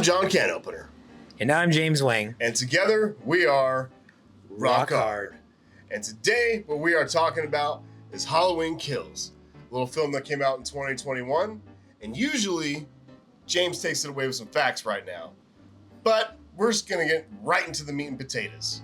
John Canopener. And I'm James Wang. And together we are Rock Hard. And today what we are talking about is Halloween Kills, a little film that came out in 2021. And usually James takes it away with some facts right now. But we're just going to get right into the meat and potatoes.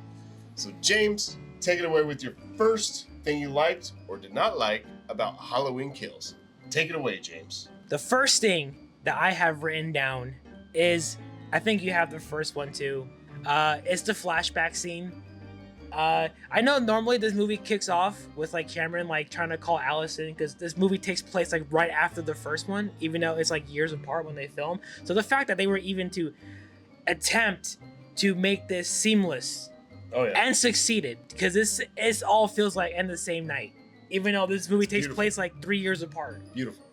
So James, take it away with your first thing you liked or did not like about Halloween Kills. Take it away, James. The first thing that I have written down is, I think you have the first one too, it's the flashback scene. I know normally this movie kicks off with like Cameron like trying to call Allison, because this movie takes place like right after the first one, even though it's like years apart when they film. So the fact that they were even to attempt to make this seamless and succeeded, because this all feels like in the same night, even though this movie takes place like 3 years apart. Beautiful.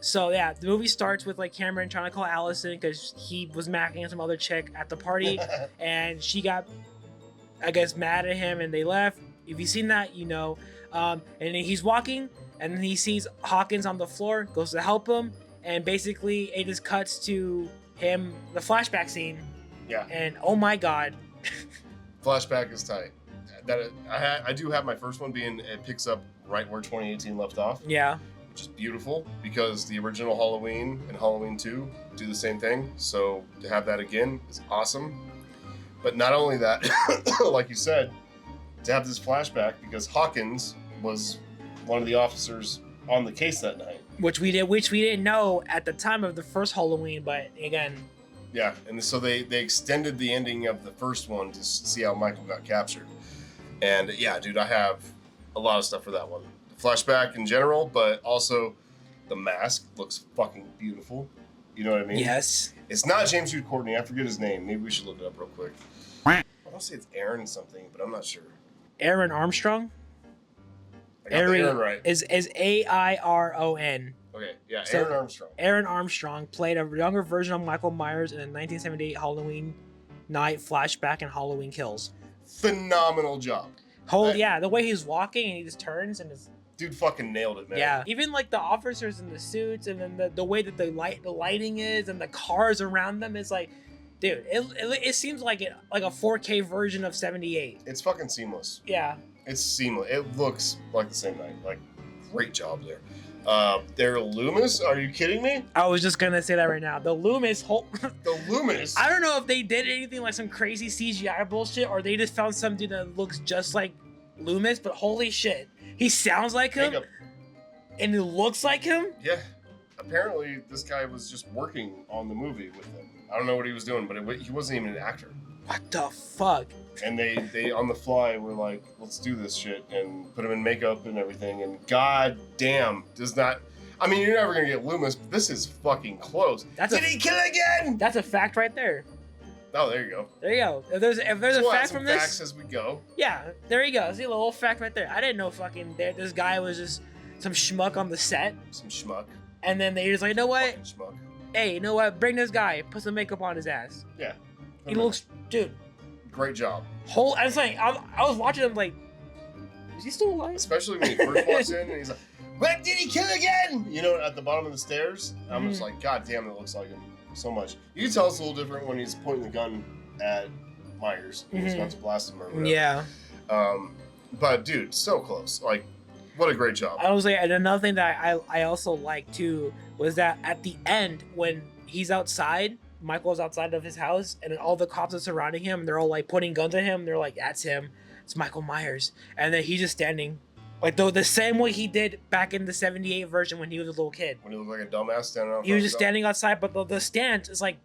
So yeah, the movie starts with like Cameron trying to call Allison because he was macking some other chick at the party, and she got, I guess, mad at him, and they left. If you've seen that, you know. And then he's walking, and then he sees Hawkins on the floor, goes to help him, and basically it just cuts to him, the flashback scene. Yeah. And oh my god. Flashback is tight. I do have my first one being, it picks up right where 2018 left off. Yeah. Which is beautiful because the original Halloween and Halloween 2 do the same thing. So to have that again is awesome. But not only that, like you said, to have this flashback because Hawkins was one of the officers on the case that night. Which we didn't know at the time of the first Halloween, but again. Yeah, and so they extended the ending of the first one to see how Michael got captured. And yeah, dude, I have a lot of stuff for that one. Flashback in general, but also the mask looks fucking beautiful. You know what I mean? Yes. It's not James Hugh Courtney. I forget his name. Maybe we should look it up real quick. I want to say it's Aaron something, but I'm not sure. Aaron Armstrong? I got Aaron right. Is Airon. Okay, yeah, So, Aaron Armstrong. Aaron Armstrong played a younger version of Michael Myers in the 1978 Halloween night flashback and Halloween Kills. Phenomenal job. Yeah, the way he's walking and he just turns and is... Dude fucking nailed it, man. Yeah, even like the officers in the suits, and then the way that the lighting is, and the cars around them is like, dude, it seems like a 4K version of 78. It's fucking seamless. Yeah. It's seamless. It looks like the same night. Like, great job there. They're Loomis? Are you kidding me? I was just gonna say that right now. The Loomis The Loomis? I don't know if they did anything like some crazy CGI bullshit, or they just found something that looks just like Loomis, but holy shit. He sounds like him, and it looks like him. Yeah. Apparently, this guy was just working on the movie with him. I don't know what he was doing, but he wasn't even an actor. What the fuck? And they on the fly were like, let's do this shit, and put him in makeup and everything, and god damn, does not... I mean, you're never gonna get Loomis, but this is fucking close. Did he kill again? That's a fact right there. Oh, there you go. There you go. If there's a fact from this... facts as we go. Yeah, there you go. See a little fact right there. I didn't know fucking this guy was just some schmuck on the set. Some schmuck. And then they just like, you know what? Fucking schmuck. Hey, you know what? Bring this guy. Put some makeup on his ass. Yeah. He looks... Dude. Great job. I was like, I was watching him like, is he still alive? Especially when he first walks in and he's like, what did he kill again? You know, at the bottom of the stairs. I'm just like, god damn, it looks like him so much. You can tell it's a little different when he's pointing the gun at Myers. He's about to blast him or whatever. Yeah. But dude, so close. Like, what a great job. I was like, and another thing that I also liked too was that at the end when he's outside, Michael's outside of his house, and then all the cops are surrounding him, and they're all like pointing guns at him. They're like, that's him. It's Michael Myers. And then he's just standing. Like the same way he did back in the 78 version when he was a little kid. When he looked like a dumbass standing outside. He was just standing outside, but the stand is like,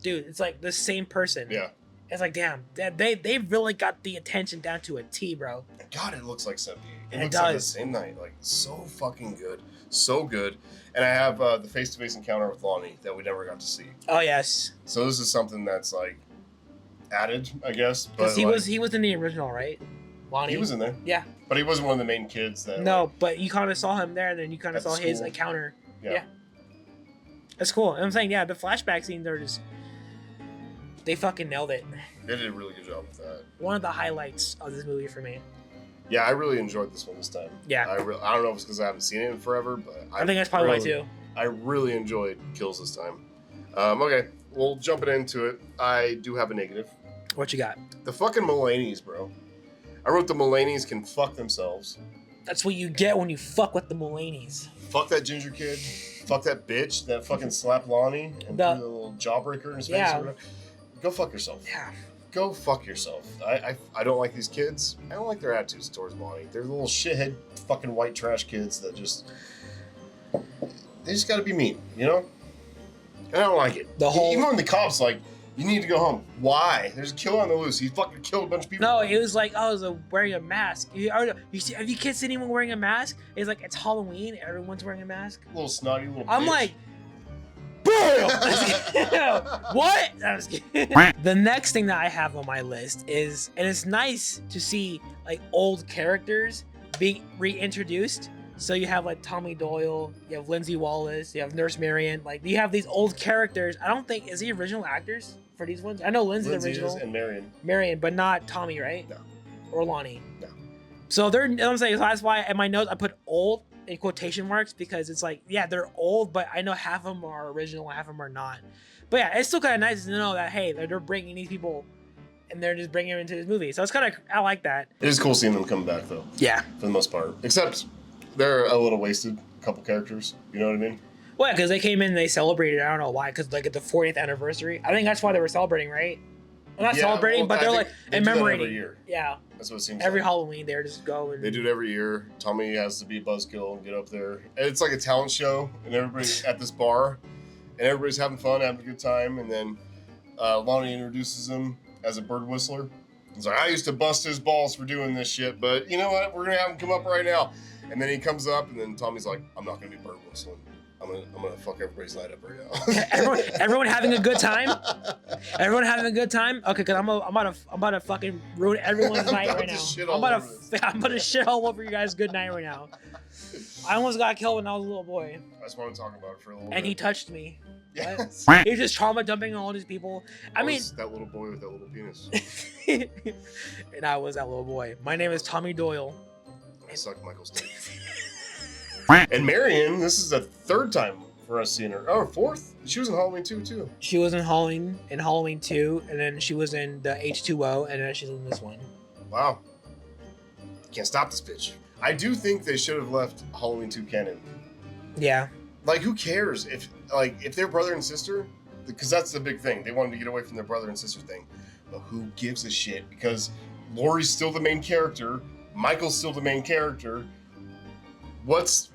dude, it's like the same person. Yeah. It's like, damn, they really got the attention down to a T, bro. God, it looks like 78. It looks does. like the same night. Like, so fucking good. So good. And I have the face-to-face encounter with Lonnie that we never got to see. Oh, yes. So this is something that's, like, added, I guess. Because he was in the original, right? Lonnie. He was in there. Yeah. But he wasn't one of the main kids. But you kind of saw him there, and then you kind of saw his encounter. Yeah. That's cool. And I'm saying, yeah, the flashback scenes are just... They fucking nailed it. They did a really good job with that. One of the highlights of this movie for me. Yeah, I really enjoyed this one this time. Yeah. I don't know if it's because I haven't seen it in forever, but I think that's probably why too. I really enjoyed Kills this time. Okay, well, jumping into it, I do have a negative. What you got? The fucking Mulaney's, bro. I wrote the Mulaney's can fuck themselves. That's what you get when you fuck with the Mulaney's. Fuck that ginger kid. Fuck that bitch that fucking slapped Lonnie and threw the little jawbreaker in his face. Yeah. Or whatever. Go fuck yourself. Yeah. Go fuck yourself. I don't like these kids. I don't like their attitudes towards Lonnie. They're little shithead fucking white trash kids that just... They just gotta be mean, you know? And I don't like it. Even when the cops like, you need to go home. Why? There's a killer on the loose. He fucking killed a bunch of people. No, it was like, oh, it was wearing a mask. Have you kids seen anyone wearing a mask? It's like, it's Halloween. Everyone's wearing a mask. Little snotty little I'm bitch. Like, boom! What? I was kidding. The next thing that I have on my list is, and it's nice to see like old characters being reintroduced. So you have like Tommy Doyle, you have Lindsay Wallace, you have Nurse Marion. Like you have these old characters. I don't think is the original actors for these ones. I know Lindsay's the original. And Marion. Marion, but not Tommy, right? No. Or Lonnie. No. So they're. I'm saying so that's why in my notes I put old in quotation marks because it's like yeah they're old, but I know half of them are original, half of them are not. But yeah, it's still kind of nice to know that hey they're bringing these people. And they're just bringing them into this movie. So it's kind of, I like that. It is cool seeing them come back though. Yeah. For the most part. Except they're a little wasted, a couple characters. You know what I mean? Well, because they came in and they celebrated. I don't know why. Because like at the 40th anniversary. I think that's why they were celebrating, right? Well, not celebrating, but they're like commemorating. Every year. Yeah. That's what it seems every like. Halloween, they're just going. They do it every year. Tommy has to be a buzzkill and get up there. And it's like a talent show, and everybody's at this bar, and everybody's having fun, having a good time. And then Lonnie introduces him as a bird whistler. He's like, I used to bust his balls for doing this shit, but you know what? We're gonna have him come up right now. And then he comes up, and then Tommy's like, I'm not gonna be bird whistling. I'm gonna fuck everybody's night up right now. everyone having a good time. Everyone having a good time. Okay, cause I'm about to fucking ruin everyone's night right now. I'm about to shit all over you guys' good night right now. I almost got killed when I was a little boy. I just want to talk about it for a little bit. And he touched me. Yes. He was just trauma dumping on all these people. I mean, that little boy with that little penis. And I was that little boy. My name is Tommy Doyle. I suck Michael's dick. And Marion, this is the third time for us seeing her. Oh, fourth? She was in Halloween 2 too. She was in Halloween 2, and then she was in the H2O, and then she's in this one. Wow. Can't stop this bitch. I do think they should have left Halloween 2 canon. Yeah. Like, who cares if they're brother and sister? Because that's the big thing. They wanted to get away from their brother and sister thing. But who gives a shit? Because Laurie's still the main character. Michael's still the main character. What's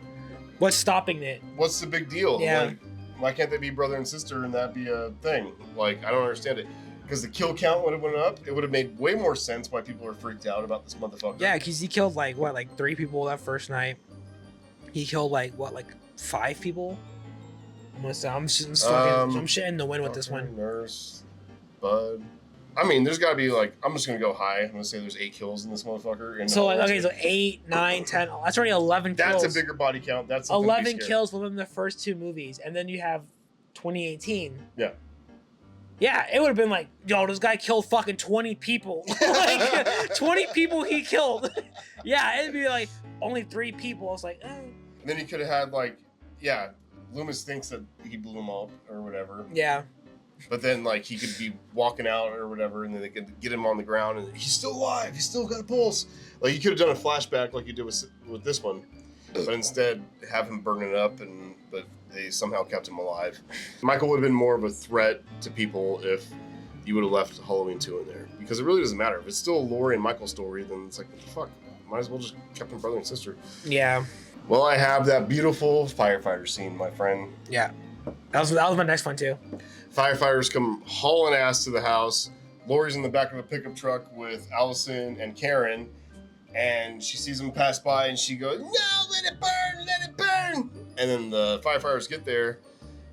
stopping it? What's the big deal? Yeah. Like, why can't they be brother and sister and that be a thing? Like, I don't understand it. Because the kill count would have went up. It would have made way more sense why people are freaked out about this motherfucker. Yeah, because he killed like 3 people that first night. He killed like 5 people. I'm shitting the wind with this one. Nurse, Bud. I mean, there's got to be I'm just gonna go high. I'm gonna say there's 8 kills in this motherfucker. So 8, 9, 10. That's already 11 kills. That's a bigger body count. That's 11 kills within the first 2 movies, and then you have 2018. Yeah. Yeah, it would have been like, yo, this guy killed fucking 20 people. 20 people he killed. Yeah, it'd be like only 3 people. It's like, eh. And then he could have had Loomis thinks that he blew him up or whatever. Yeah. But then he could be walking out or whatever, and then they could get him on the ground, and he's still alive. He's still got a pulse. You could have done a flashback like you did with this one, but instead have him burn it up, but they somehow kept him alive. Michael would have been more of a threat to people if you would have left Halloween 2 in there, because it really doesn't matter. If it's still Laurie and Michael's story, then it's like, what the fuck? Might as well just kept them brother and sister. Yeah. Well, I have that beautiful firefighter scene, my friend. Yeah. That was my next one too. Firefighters come hauling ass to the house. Laurie's in the back of a pickup truck with Allison and Karen, and she sees them pass by, and she goes, "No, let it burn, let it burn!" And then the firefighters get there,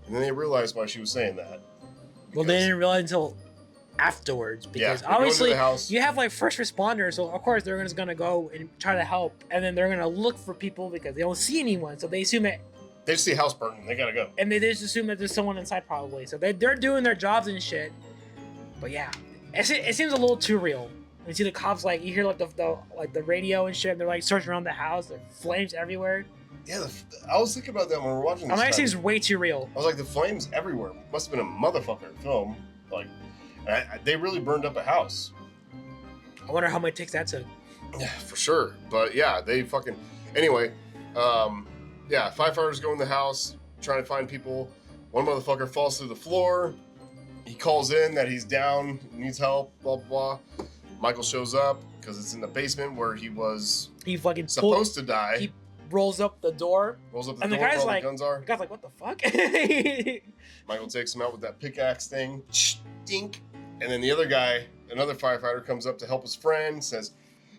and then they realize why she was saying that. Well, they didn't realize until afterwards, because obviously you have first responders, so of course they're just gonna go and try to help, and then they're gonna look for people because they don't see anyone, so they assume it. They just see a house burning. They gotta go. And they just assume that there's someone inside probably. So they're doing their jobs and shit. But yeah, it seems a little too real. You see the cops you hear the radio and shit. And they're searching around the house. There's flames everywhere. Yeah, I was thinking about that when we were watching this. That seems way too real. I was like, the flames everywhere. Must have been a motherfucker film. Like, they really burned up a house. I wonder how many takes that took. Yeah, for sure. But yeah, they fucking. Anyway, yeah, firefighters go in the house trying to find people. One motherfucker falls through the floor. He calls in that he's down, needs help, blah, blah, blah. Michael shows up because it's in the basement where he was fucking supposed to die. He rolls up the door. And the guy's like, the guy's like, what the fuck? Michael takes him out with that pickaxe thing. Stink. And then the other guy, another firefighter, comes up to help his friend, says,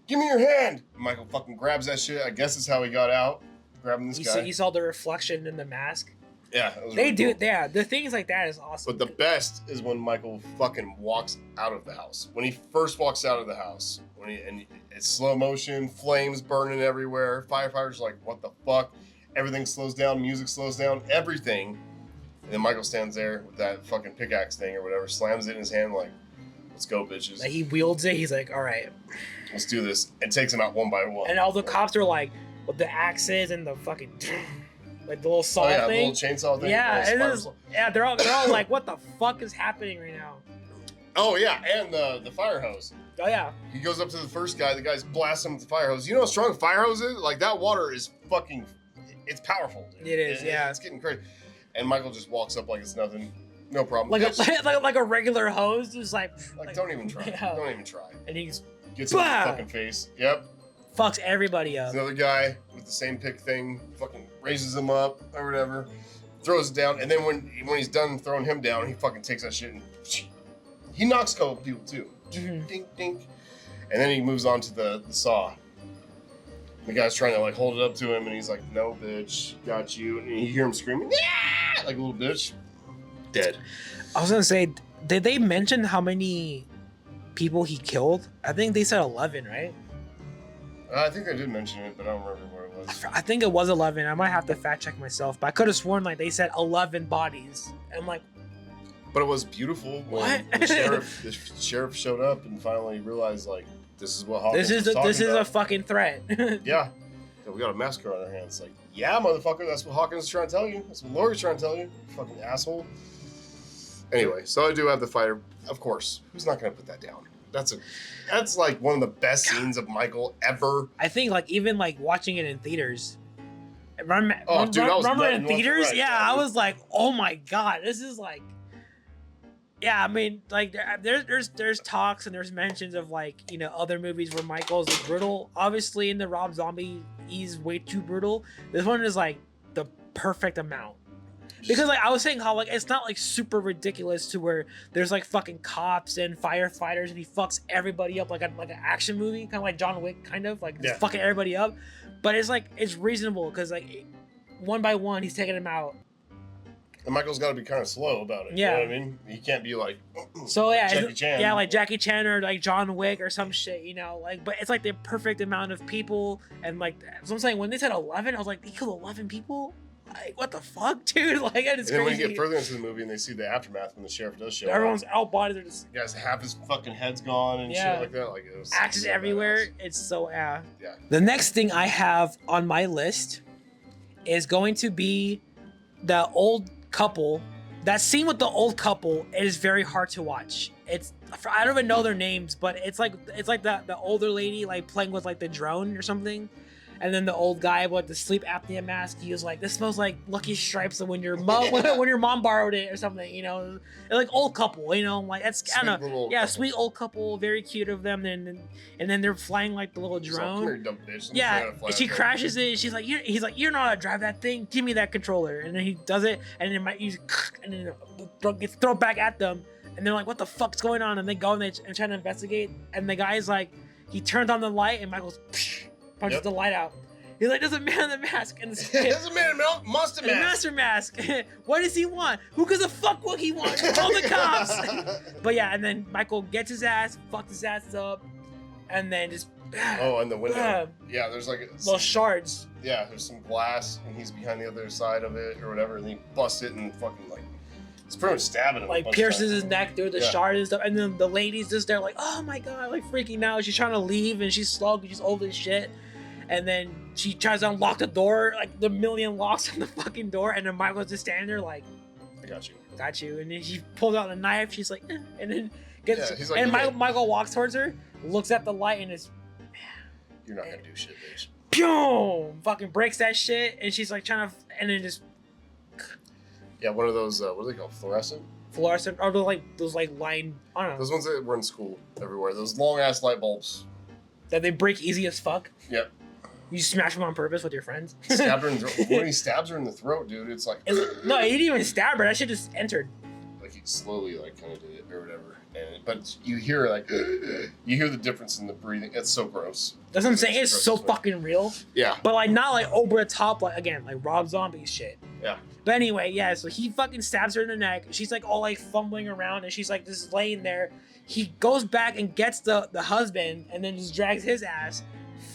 give me your hand. Michael fucking grabs that shit. I guess is how he got out. Grabbing this guy. You saw the reflection in the mask. Yeah. They do. Cool. Yeah, the things like that is awesome. But the best is when Michael fucking walks out of the house. When he first walks out of the house. And it's slow motion, flames burning everywhere. Firefighters are like, what the fuck? Everything slows down, music slows down, everything. And then Michael stands there with that fucking pickaxe thing or whatever, slams it in his hand like, let's go, bitches. Like he wields it, he's like, all right. Let's do this. And takes them out one by one. And all the cops are like, with the axes and the fucking... like the little saw thing. The little chainsaw thing. Yeah, they're all like, what the fuck is happening right now? Oh yeah, and the fire hose. Oh yeah. He goes up to the first guy. The guy's blasting him with the fire hose. You know how strong a fire hose is? Like that water is fucking. It's powerful. Dude. It is. Yeah. It's getting crazy. And Michael just walks up like it's nothing. No problem. Like a regular hose, just like don't even try. Yeah. Don't even try. And he just gets in the fucking face. Yep. Fucks everybody up. Another guy with the same pick thing fucking raises him up or whatever, throws it down, and then when he's done throwing him down, he fucking takes that shit and he knocks a couple people too. Mm-hmm. Dink, dink. And then he moves on to the saw. The guy's trying to like hold it up to him, and he's like, "No, bitch, got you." And you hear him screaming, "Yeah!" like a little bitch. Dead. I was gonna say, did they mention how many people he killed? I think they said 11, right? I think they did mention it, but I don't remember where it was. I think it was 11. I might have to fact check myself, but I could have sworn like they said 11 bodies. And I'm like, but it was beautiful when the sheriff showed up and finally realized like this is what Hawkins was talking about. This is a fucking threat. Yeah, we got a massacre on our hands. Like, yeah, motherfucker, that's what Hawkins is trying to tell you. That's what Laurie's trying to tell you. Fucking asshole. Anyway, so I do have the fighter. Of course, who's not gonna put that down? That's like one of the best scenes of Michael ever. I think like even like watching it in theaters. Remember in theaters? Right, yeah, I was like, oh my god, this is like. Yeah, I mean, like there's talks and there's mentions of like other movies where Michael's like brutal. Obviously, in the Rob Zombie, he's way too brutal. This one is like the perfect amount. Because like I was saying how like it's not like super ridiculous to where there's like fucking cops and firefighters and he fucks everybody up like an action movie, kind of like John Wick, kind of like just fucking everybody up. But it's like it's reasonable because like one by one he's taking them out. And Michael's got to be kind of slow about it. Yeah, you know what I mean, he can't be like Jackie Chan. Yeah, like Jackie Chan or like John Wick or some shit, like. But it's like the perfect amount of people and like. So I'm saying when they said 11, I was like, he killed 11 people. Like, what the fuck, dude? Like, that is crazy. And then when you get further into the movie and they see the aftermath when the sheriff does show up. Everyone's out bodies are just... Guys, half his fucking head's gone and shit like that. Like, it was axes everywhere. Badass. It's so, Yeah. The next thing I have on my list is going to be the old couple. That scene with the old couple is very hard to watch. I don't even know their names, but it's like the older lady like playing with like the drone or something. And then the old guy with the sleep apnea mask, he was like, "This smells like Lucky Stripes when your mom borrowed it or something." They're like old couple, like that's I don't know, sweet old couple, very cute of them. And then they're flying like the little drone. Like, dumb bitch. And she crashes it. She's like, he's like, "You know how to drive that thing? Give me that controller." And then he does it, and then gets thrown back at them. And they're like, "What the fuck's going on?" And they go and try to investigate. And the guy's like, he turns on the light, and Michael's. Punches the light out. He's like, "There's a man in the mask." And there's a man in the monster mask. What does he want? Who gives a fuck what he wants? Call the cops. But yeah, and then Michael gets his ass, fucks his ass up, and then just. And the window. Yeah, there's like little shards. Yeah, there's some glass, and he's behind the other side of it or whatever, and he busts it and fucking like. It's pretty much stabbing him. Like pierces his neck through the shard and stuff, and then the lady's just there like, "Oh my god," like freaking out. She's trying to leave, and she's slow because she's old as shit. and then she tries to unlock the door, like the million locks on the fucking door, and then Michael's just standing there like, I got you. And then she pulls out a knife. She's like, and then gets, he's like, and Michael walks towards her, looks at the light, and is, you're not gonna do shit, bitch. Boom! Fucking breaks that shit, and she's like trying to, and then just. Yeah, one of those, what are they called? Fluorescent, or those line, I don't know. Those ones that were in school everywhere. Those long ass light bulbs. That they break easy as fuck. Yep. You smash them on purpose with your friends. Stab her in the throat. When he stabs her in the throat, dude, it's like. No, he didn't even stab her. That shit just entered. Like he slowly, like, kind of did it or whatever. But you hear like, you hear the difference in the breathing. It's so gross. That's what I'm saying. It's so fucking real. Yeah. But like not like over the top, like again, like Rob Zombie shit. Yeah. But anyway, yeah. So he fucking stabs her in the neck. She's like all like fumbling around, and she's like just laying there. He goes back and gets the husband, and then just drags his ass,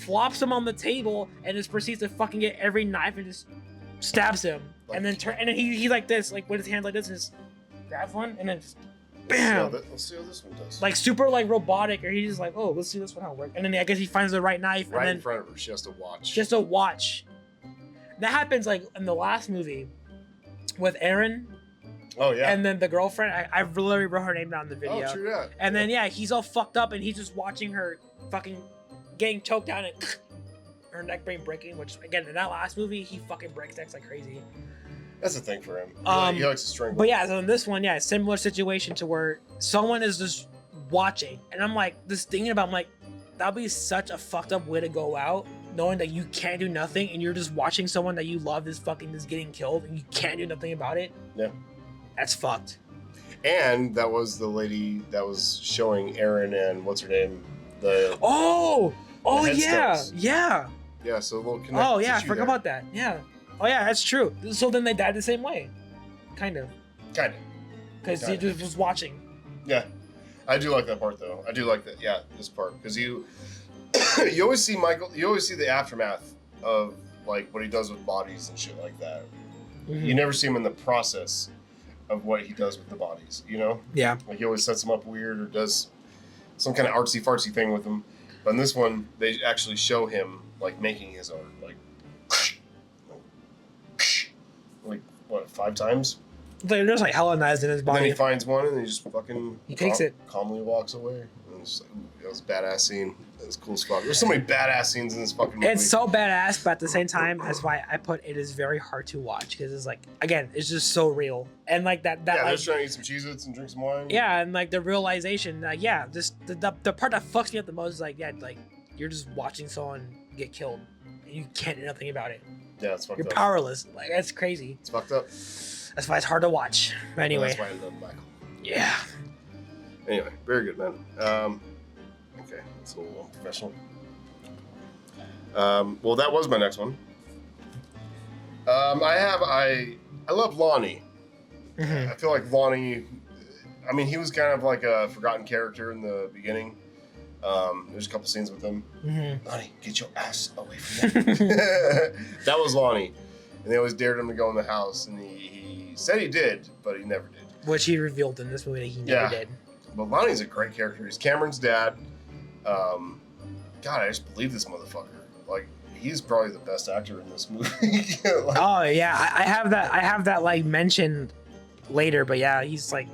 flops him on the table, and just proceeds to fucking get every knife and just stabs him. Like, and then he like this, like with his hands like this, and just grabs one, and then just bam. Let's see how this one does. Like super like robotic, or he's just like, oh, let's see this one how it works. And then I guess he finds the right knife, right and then in front of her. She has to watch. Just to watch. That happens like in the last movie with Aaron. Oh yeah. And then the girlfriend, I literally wrote her name down in the video. Oh, true that. And then yeah, he's all fucked up, and he's just watching her fucking getting choked down and her neck breaking. Which again, in that last movie, he fucking breaks necks like crazy. That's the thing for him. He likes to strangle. But yeah, so in this one, yeah, similar situation to where someone is just watching, and I'm like, just thinking about, I'm like, that'd be such a fucked up way to go out, knowing that you can't do nothing, and you're just watching someone that you love is fucking just getting killed, and you can't do nothing about it. Yeah. That's fucked. And that was the lady that was showing Aaron and what's her name? The yeah. Yeah, so a little connection. Oh yeah, I forgot about that. Yeah. Oh yeah, that's true. So then they died the same way. Kind of. Because he just was watching. Yeah. I do like that part though. I do like that. Yeah, this part. Because you always see Michael, you always see the aftermath of like what he does with bodies and shit like that. Mm-hmm. You never see him in the process of what he does with the bodies, you know? Yeah. Like he always sets them up weird or does some kind of artsy fartsy thing with them. But in this one, they actually show him like making his art. Like what, 5 times? There's like Hellenized in his body. And then he finds one and he just fucking takes it. Calmly walks away. And it's like, that was a badass scene. That was cool as fuck. There's so many badass scenes in this fucking movie. It's so badass, but at the same time, that's why I put it is very hard to watch, because it's like, again, it's just so real. And like that yeah, like, they're trying to eat some Cheez-Its and drink some wine. Yeah, and like the realization, like yeah, just the part that fucks me up the most is like, yeah, like you're just watching someone get killed and you can't do nothing about it. Yeah, it's fucked up. You're powerless. Like that's crazy. It's fucked up. That's why it's hard to watch. But anyway. That's why I love Michael. Yeah. Anyway, very good, man. Okay, it's a little unprofessional. Well, that was my next one. I love Lonnie. Mm-hmm. I feel like Lonnie, I mean, he was kind of like a forgotten character in the beginning. There's a couple scenes with him. Mm-hmm. Lonnie, get your ass away from that. That was Lonnie. And they always dared him to go in the house, and he said he did, but he never did. Which he revealed in this movie that he never did. But Lonnie's a great character. He's Cameron's dad. God, I just believe this motherfucker. Like, he's probably the best actor in this movie. Like, oh yeah, I have that like mentioned later, but yeah, he's like,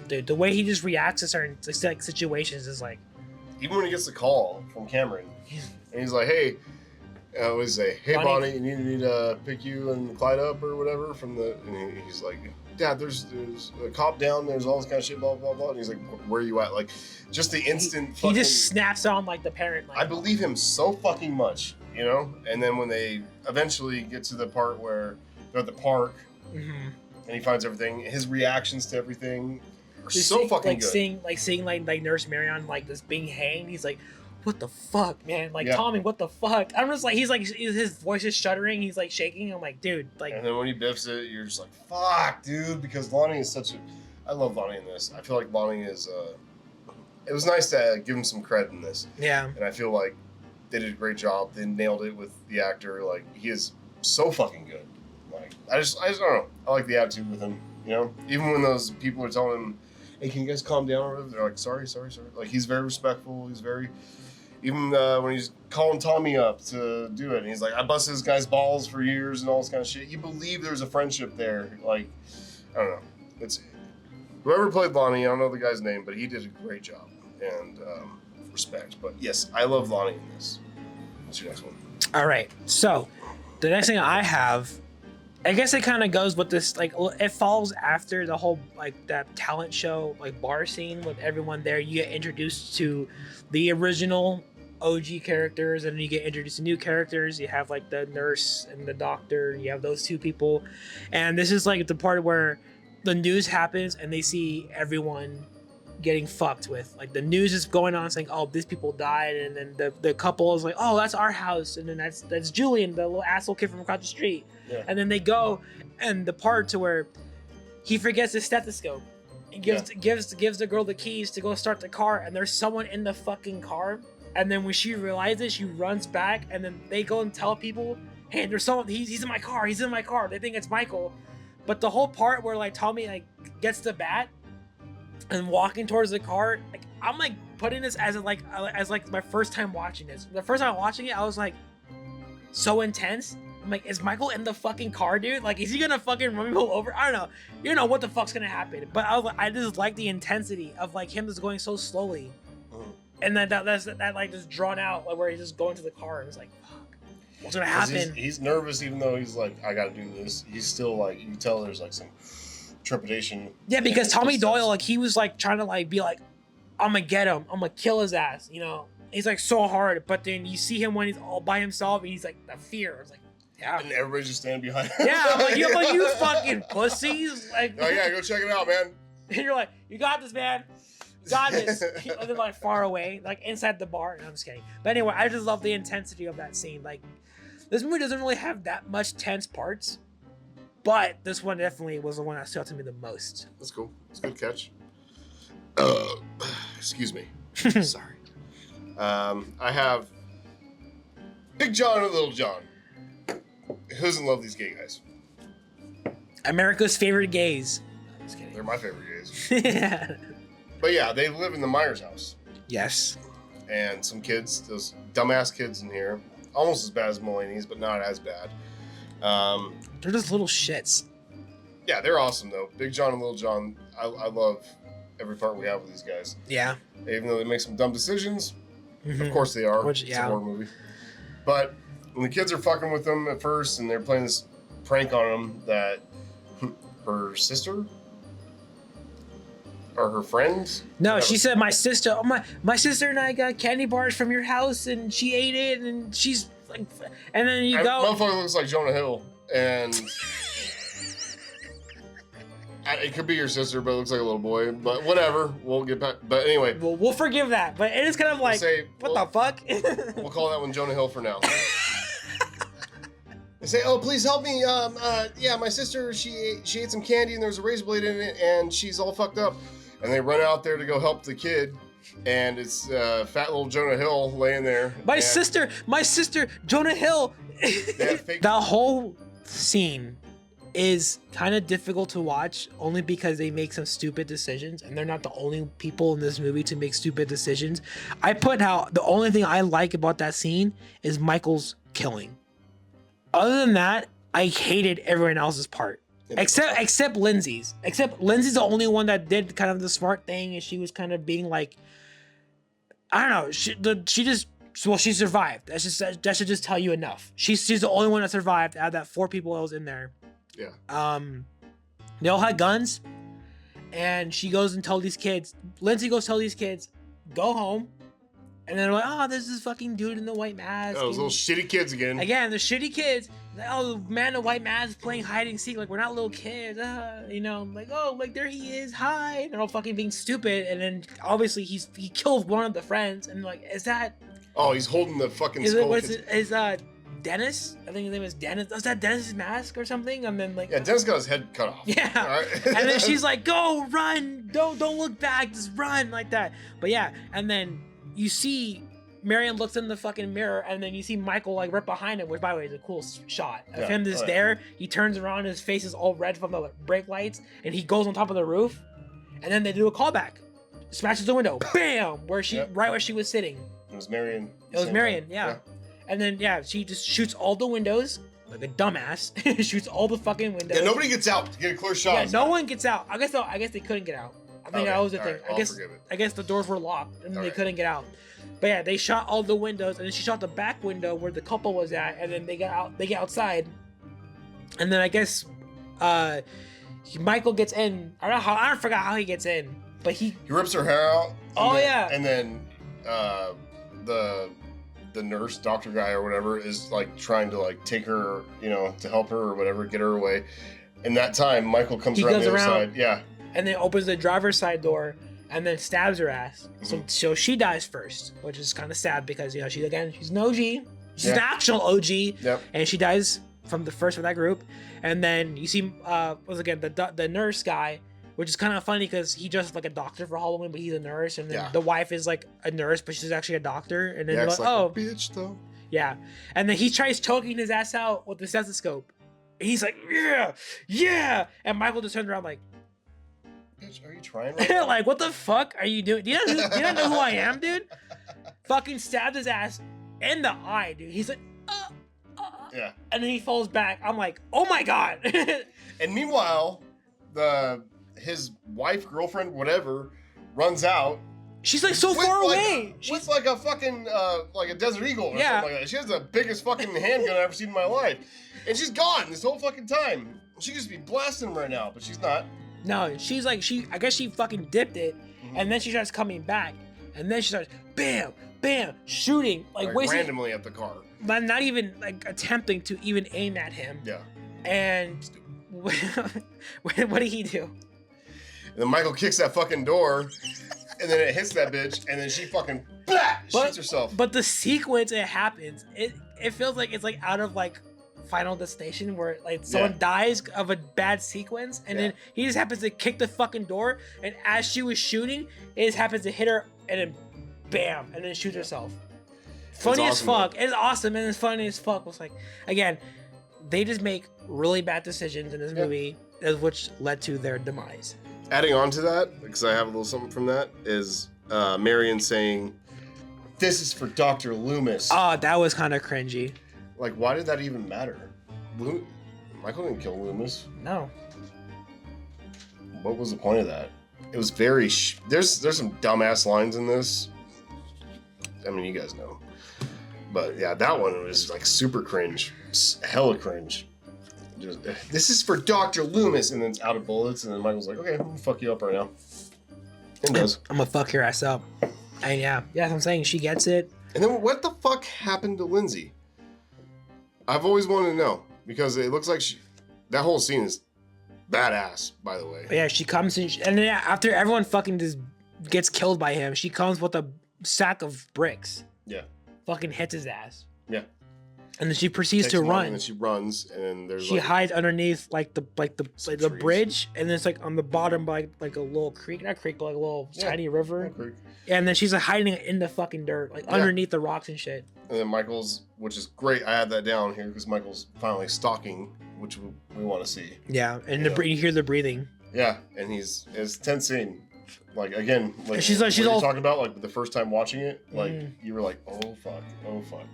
dude, the way he just reacts to certain like situations is like. Even when he gets the call from Cameron, and he's like, "Hey, I was say, hey Bonnie, you need to pick you and Clyde up or whatever from the," and he's like, "Dad, there's a cop down. There's all this kind of shit, blah blah blah." And he's like, "Where are you at?" Like, just the instant. He just snaps on like the parent. Like, I believe him so fucking much, you know. And then when they eventually get to the part where they're at the park, mm-hmm. and he finds everything, his reactions to everything are so fucking good. Seeing Nurse Marion like this being hanged. He's like, what the fuck, man? Like, yeah. Tommy, what the fuck? I'm just like, he's like, his voice is shuddering. He's like shaking. I'm like, dude, like. And then when he biffs it, you're just like, fuck, dude, because Lonnie is such a. I love Lonnie in this. I feel like Lonnie is. It was nice to give him some credit in this. Yeah. And I feel like they did a great job. They nailed it with the actor. Like, he is so fucking good. Like, I just don't know. I like the attitude with him. You know, even when those people are telling him, "Hey, can you guys calm down?" They're like, "Sorry." Like, he's very respectful. He's very. Even when he's calling Tommy up to do it, and he's like, I busted this guy's balls for years and all this kind of shit. You believe there's a friendship there. Like, I don't know. It's whoever played Lonnie, I don't know the guy's name, but he did a great job. And respect. But yes, I love Lonnie in this. What's your next one? All right. So the next thing I have, I guess it kind of goes with this, like, it falls after the whole, like, that talent show, like, bar scene with everyone there. You get introduced to the original OG characters, and then you get introduced to new characters. You have, like, the nurse and the doctor. You have those two people. And this is, like, the part where the news happens, and they see everyone getting fucked with. Like, the news is going on saying, oh, these people died, and then the couple is like, oh, that's our house, and then that's Julian, the little asshole kid from across the street. Yeah. And then they go, and the part to where he forgets his stethoscope and gives the girl the keys to go start the car, and there's someone in the fucking car, and then when she realizes, she runs back, and then they go and tell people, hey, there's someone, he's in my car, they think it's Michael. But the whole part where, like, Tommy, like, gets the bat and walking towards the car, like, I'm, like, putting this as my first time watching this. The first time watching it, I was like, so intense. I'm like, is Michael in the fucking car, dude? Like, is he gonna fucking run people over? I don't know. You know what the fuck's gonna happen. But I just like the intensity of, like, him just going so slowly, and then that's like just drawn out, like, where he's just going to the car and it's like, fuck, what's gonna happen? He's nervous, even though he's like, I gotta do this. He's still like, you can tell there's like some trepidation. Yeah, because Tommy Doyle, like, he was like trying to like be like, I'm gonna get him, I'm gonna kill his ass, you know. He's like so hard, but then you see him when he's all by himself and he's like, the fear. It's like, yeah. And everybody's just standing behind him. Yeah, I'm like, you fucking pussies. Like, oh yeah, go check it out, man. And you're like, you got this, man. You got this. And then, like, far away, like inside the bar. No, I'm just kidding. But anyway, I just love the intensity of that scene. Like, this movie doesn't really have that much tense parts, but this one definitely was the one that stood out to me the most. That's cool. It's a good catch. Excuse me. Sorry. I have Big John and Little John. Who doesn't love these gay guys? America's favorite gays. I'm just kidding. They're my favorite gays. Yeah. But yeah, they live in the Myers house. Yes. And some kids, those dumbass kids in here, almost as bad as Mulaney's, but not as bad. They're just little shits. Yeah, they're awesome though. Big John and Little John, I love every part we have with these guys. Yeah. Even though they make some dumb decisions, of course they are. It's a horror movie. But when the kids are fucking with them at first, and they're playing this prank on them that her sister or her friend. No, she said my sister. Oh, my sister and I got candy bars from your house, and she ate it, and she's like, and then you go. Motherfucker looks like Jonah Hill, and it could be your sister, but it looks like a little boy. But whatever, we'll get back. But anyway, we'll forgive that. But it is kind of like, what the fuck? We'll call that one Jonah Hill for now. They say, "Oh, please help me. Yeah, my sister, she ate some candy and there's a razor blade in it, and she's all fucked up." And they run out there to go help the kid, and it's fat little Jonah Hill laying there. My sister, Jonah Hill. The whole scene is kind of difficult to watch, only because they make some stupid decisions, and they're not the only people in this movie to make stupid decisions. I put out the only thing I like about that scene is Michael's killing. Other than that, I hated everyone else's part. Except Lindsay's. Except Lindsay's the only one that did kind of the smart thing, and she was kind of being like, I don't know. She survived. That should just tell you enough. She's the only one that survived out of that 4 people that was in there. Yeah. They all had guns, and she goes and tells these kids. Lindsay goes tell these kids, go home. And then they're like, oh, there's this fucking dude in the white mask. Oh, those little shitty kids again. Again, the shitty kids. Like, oh, the man in the white mask playing hide and seek. Like, we're not little kids. You know, like, oh, like, there he is. Hi. And they're all fucking being stupid. And then, obviously, he kills one of the friends. And, like, is that... Oh, he's holding the fucking skull. Is Dennis? I think his name is Dennis. Was that Dennis's mask or something? And then, like... Yeah, Dennis got his head cut off. Yeah. All right. And then she's like, go, run. Don't look back. Just run like that. But, yeah. And then... You see Marion looks in the fucking mirror, and then you see Michael like right behind him, which by the way is a cool shot of him just there. He turns around, his face is all red from the brake lights, and he goes on top of the roof, and then they do a callback, smashes the window, bam, where she right where she was sitting. was Marion. It was Marion, yeah. And then she just shoots all the windows like a dumbass. Shoots all the fucking windows. Yeah, nobody gets out to get a clear shot. Yeah, no one gets out. I guess they couldn't get out. I think that was the thing. Right, I guess the doors were locked and they couldn't get out. But yeah, they shot all the windows, and then she shot the back window where the couple was at, and then they got out. They get outside, and then I guess Michael gets in. I forgot how he gets in, but he rips her hair out. And then the nurse, doctor guy or whatever is like trying to like take her, to help her or whatever, get her away. And that time, Michael comes around the other side. Yeah. And then opens the driver's side door and then stabs her ass. Mm-hmm. So she dies first, which is kind of sad because she's an OG. She's an actual OG. Yep. And she dies from the first of that group. And then you see the nurse guy, which is kind of funny because he dresses like a doctor for Halloween, but he's a nurse. And then the wife is like a nurse, but she's actually a doctor. And then they're like, oh, bitch though. Yeah. And then he tries choking his ass out with the stethoscope. And he's like, yeah. And Michael just turns around like, bitch, are you trying right now? Like, what the fuck are you doing? Do you not know who I am, dude? Fucking stabbed his ass in the eye, dude. He's like, yeah. And then he falls back. I'm like, oh my God. And meanwhile, his wife, girlfriend, whatever, runs out. She's like so far away. She's like a fucking like a Desert Eagle or something like that. She has the biggest fucking handgun I've ever seen in my life. And she's gone this whole fucking time. She could just be blasting him right now, but she's not. No, she's like, I guess she fucking dipped it, and then she starts coming back, and then she starts bam, bam, shooting, like randomly at the car. But not even like attempting to even aim at him. Yeah. And what did he do? And then Michael kicks that fucking door, and then it hits that bitch, and then she fucking shoots herself. But the sequence it happens, it feels like it's like out of like Final Destination where like someone dies of a bad sequence, and then he just happens to kick the fucking door, and as she was shooting, it just happens to hit her, and then bam, and then shoots herself. Funny as fuck. It's awesome, and it's funny as fuck. It's like, again, they just make really bad decisions in this movie, which led to their demise. Adding on to that, because I have a little something from that, is Marion saying, "This is for Dr. Loomis." Oh, that was kind of cringy. Like, why did that even matter? Michael didn't kill Loomis. No. What was the point of that? It was very... There's some dumbass lines in this. I mean, you guys know. But yeah, that one was like super cringe. Hella cringe. Just, this is for Dr. Loomis, and then it's out of bullets, and then Michael's like, okay, I'm gonna fuck you up right now. It does. I'm gonna fuck your ass up. And yeah, that's what I'm saying. She gets it. And then what the fuck happened to Lindsay? I've always wanted to know, because it looks like that whole scene is badass, by the way. But yeah, she comes in, and then after everyone fucking just gets killed by him, she comes with a sack of bricks. Yeah. Fucking hits his ass. Yeah. And then she proceeds to run. And then she runs, and there's she hides underneath like the bridge, and then it's like on the bottom by like a little creek, not creek, but like a little tiny river. And then she's like hiding in the fucking dirt, like underneath the rocks and shit. And then Michael's, which is great. I had that down here because Michael's finally stalking, which we want to see. Yeah, and you hear the breathing. Yeah, and it's tense scene. Like again, like she's all talking about like the first time watching it, like you were like, oh fuck,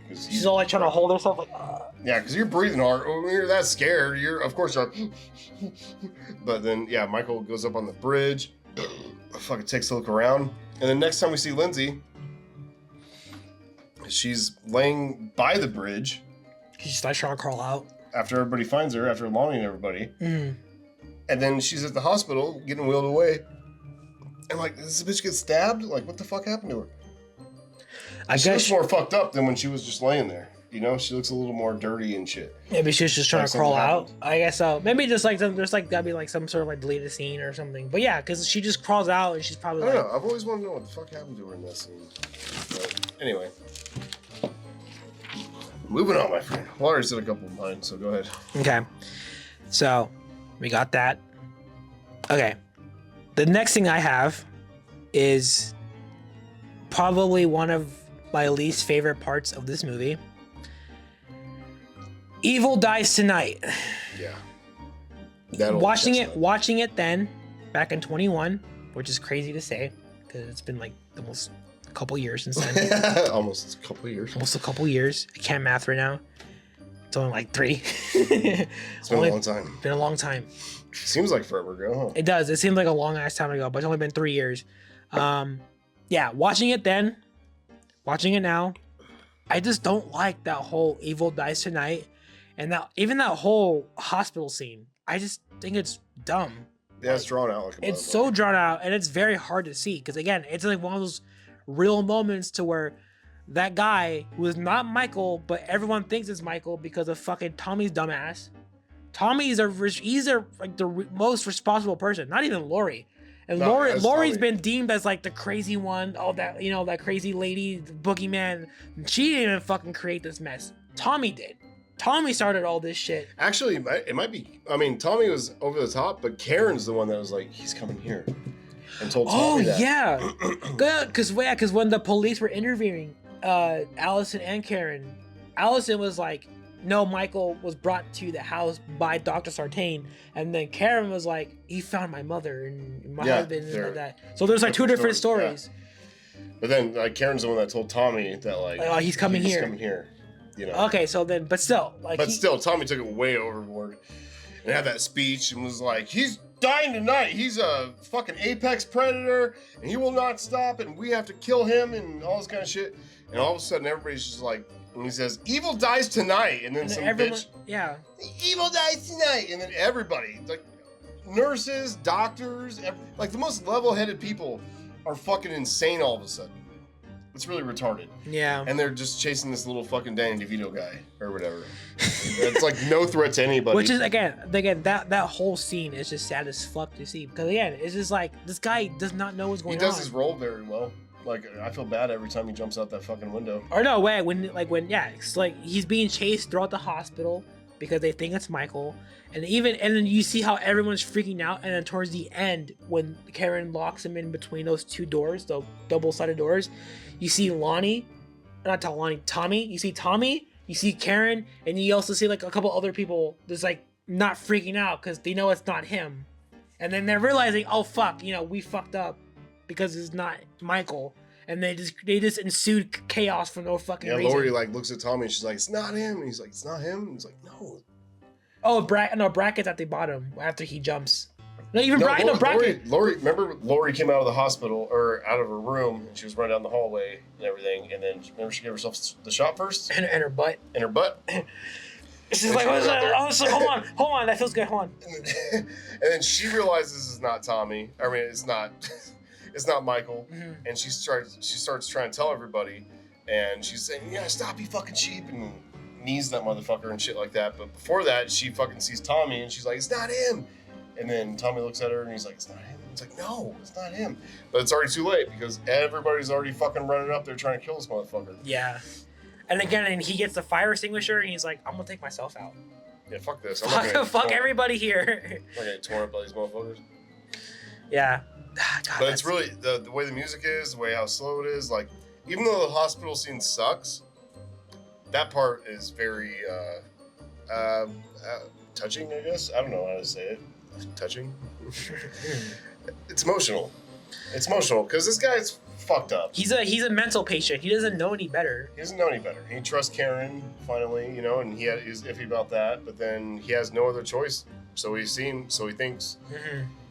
because she's all like trying to hold herself like. Yeah, because you're breathing hard. When you're that scared, of course you're. But then Michael goes up on the bridge, fucking takes a look around, and then next time we see Lindsay, she's laying by the bridge. She's like trying to crawl out after everybody finds her, after alarming everybody, and then she's at the hospital getting wheeled away. And like, does this bitch get stabbed? Like, what the fuck happened to her? She looks more fucked up than when she was just laying there. You know, she looks a little more dirty and shit. Maybe she was just trying to crawl out. I guess so. Maybe just like there's like gotta be like some sort of like deleted scene or something. But yeah, because she just crawls out and she's probably. I don't know. I've always wanted to know what the fuck happened to her in that scene. But anyway, moving on, my friend. Well, I already said a couple of mine, so go ahead. Okay, so we got that. Okay. The next thing I have is probably one of my least favorite parts of this movie. Evil Dies Tonight. Yeah. Watching it then, back in 21, which is crazy to say, because it's been like almost couple years since then. Almost a couple years. Almost a couple years. I can't math right now. It's only like 3. It's been a long time. Been a long time. Seems like forever ago, huh? It does. It seems like a long ass time ago, but it's only been 3 years. Yeah, watching it then, watching it now, I just don't like that whole Evil Dies Tonight, and that even that whole hospital scene. I just think it's dumb. Yeah, it's drawn out. Like it's so drawn out, and it's very hard to see because again, it's like one of those real moments to where that guy who is not Michael, but everyone thinks it's Michael because of fucking Tommy's dumbass. Tommy's like the most responsible person, not even Lori. And No, Lori's been deemed as like the crazy one. Oh, that that crazy lady, the boogeyman. She didn't even fucking create this mess. Tommy did. Tommy started all this shit. Actually, it might be. I mean, Tommy was over the top, but Karen's the one that was like, "He's coming here," and told Tommy that. Yeah, because when the police were interviewing Allison and Karen, Allison was like, "No, Michael was brought to the house by Dr. Sartain," and then Karen was like, "He found my mother and my husband and like that." So there's like 2 different stories. Yeah. But then like Karen's the one that told Tommy that like, he's coming here. He's coming here. You know. Okay, so then, but still, Tommy took it way overboard and had that speech and was like, "He's dying tonight. He's a fucking apex predator and he will not stop and we have to kill him and all this kind of shit." And all of a sudden, everybody's just like, when he says, "Evil dies tonight," and then some bitch, "Evil dies tonight," and then everybody, like nurses, doctors, like the most level-headed people are fucking insane all of a sudden. It's really retarded. Yeah. And they're just chasing this little fucking Danny DeVito guy or whatever. It's like no threat to anybody. Which is again that whole scene is just sad as fuck to see because again it's just like this guy does not know what's going on. He does his role very well. Like I feel bad every time he jumps out that fucking window. Or no way when it's like he's being chased throughout the hospital because they think it's Michael, and then you see how everyone's freaking out, and then towards the end when Karen locks him in between those 2 doors, the double-sided doors, you see Tommy. You see Tommy, you see Karen, and you also see like a couple other people just like not freaking out because they know it's not him, and then they're realizing, oh fuck, we fucked up because it's not Michael. And they just ensued chaos for no fucking reason. Yeah, Lori like looks at Tommy and she's like, "It's not him." And he's like, "It's not him." And he's like, "No." Oh, Brackett's at the bottom after he jumps. No, even Brackett. Lori, remember Lori came out of the hospital or out of her room and she was running down the hallway and everything. And then remember she gave herself the shot first? And her butt. In her butt. She's like, hold on, that feels good. Hold on. And then she realizes this is not Tommy. I mean, it's not. It's not Michael, and she starts trying to tell everybody, and she's saying, "Yeah, stop, you fucking sheep," and knees that motherfucker and shit like that. But before that, she fucking sees Tommy, and she's like, "It's not him." And then Tommy looks at her, and he's like, "It's not him." It's like, "No, it's not him." But it's already too late because everybody's already fucking running up there trying to kill this motherfucker. Yeah, and again, he gets the fire extinguisher, and he's like, "I'm gonna take myself out." Yeah, fuck this. Fuck everybody here. I'm gonna get torn up by these motherfuckers. Yeah. God, but it's really the way the music is, the way how slow it is. Like, even though the hospital scene sucks, that part is very touching. I guess I don't know how to say it. Touching. It's emotional. It's emotional because this guy's fucked up. He's a mental patient. He doesn't know any better. He doesn't know any better. He trusts Karen finally, and he's iffy about that. But then he has no other choice. So he thinks.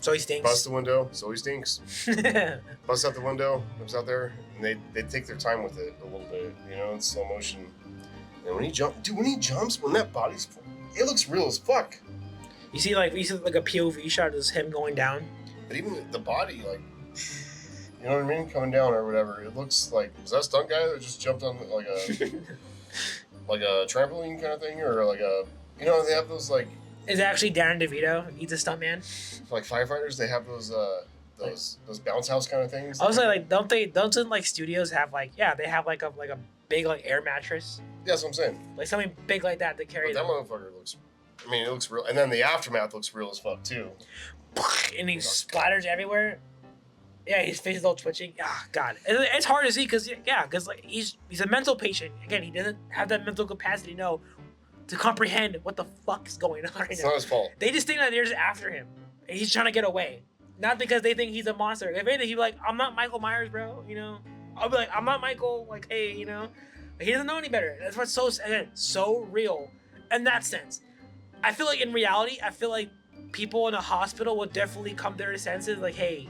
So he stinks. Bust the window, so he stinks. Bust out the window, comes out there, and they take their time with it a little bit, in slow motion. And when he jumps, when that body's, it looks real as fuck. You see like a POV shot of him going down. But even the body, like, you know what I mean, coming down or whatever, it looks like, was that a stunt guy that just jumped on like a like a trampoline kind of thing, or like a, they have those like. Is it actually Darren DeVito? He's a stuntman. Like firefighters, they have those bounce house kind of things. I was like, don't like studios have they have like a big like air mattress? Yeah, that's what I'm saying. Like something big like that to carry. But that motherfucker looks. I mean, it looks real, and then the aftermath looks real as fuck too. And he splatters everywhere. Yeah, his face is all twitching. Ah, God, it's hard to see because like he's a mental patient. Again, he doesn't have that mental capacity to comprehend what the fuck is going on right now. It's not his fault. They just think that they're just after him. And he's trying to get away. Not because they think he's a monster. If anything, he'd be like, "I'm not Michael Myers, bro," I'll be like, I'm not Michael. Like, hey, you know, he doesn't know any better. That's what's so again so real in that sense. I feel like in reality, I feel like people in a hospital would definitely come to their senses. Like, hey,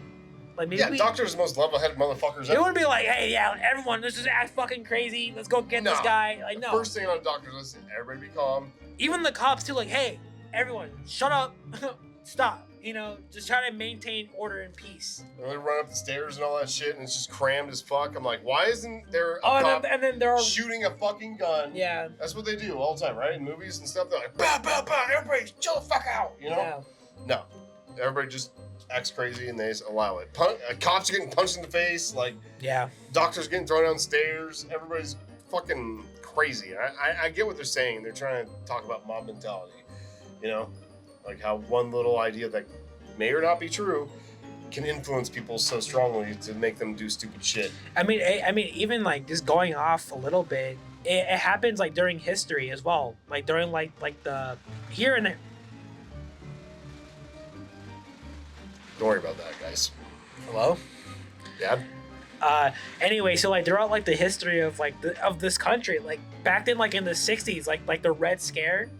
like maybe doctors are the most level-headed motherfuckers It ever. would be like, hey, yeah, everyone, let's just act fucking crazy. Let's go get this guy. Like, no. First thing on a doctor's list, everybody be calm. Even the cops too, like, hey, everyone, shut up, stop. You know, just try to maintain order and peace. And they run up the stairs and all that shit, and it's just crammed as fuck. I'm like, why isn't there a cop and then there are shooting a fucking gun? Yeah. That's what they do all the time, right? In movies and stuff, they're like, bah, bah, bah, everybody chill the fuck out, you know? Yeah. No. Everybody just acts crazy and they just allow it. Cops are getting punched in the face, like, yeah. Doctors getting thrown down stairs. Everybody's fucking crazy. I get what they're saying. They're trying to talk about mob mentality, you know? Like how one little idea that may or not be true can influence people so strongly to make them do stupid shit. I mean, even like just going off a little bit, it happens like during history as well. Like during like the here and there. Don't worry about that, guys. Hello? Yeah. Anyway, so like throughout like the history of like of this country, like back then, like in the 60s, like the Red Scare,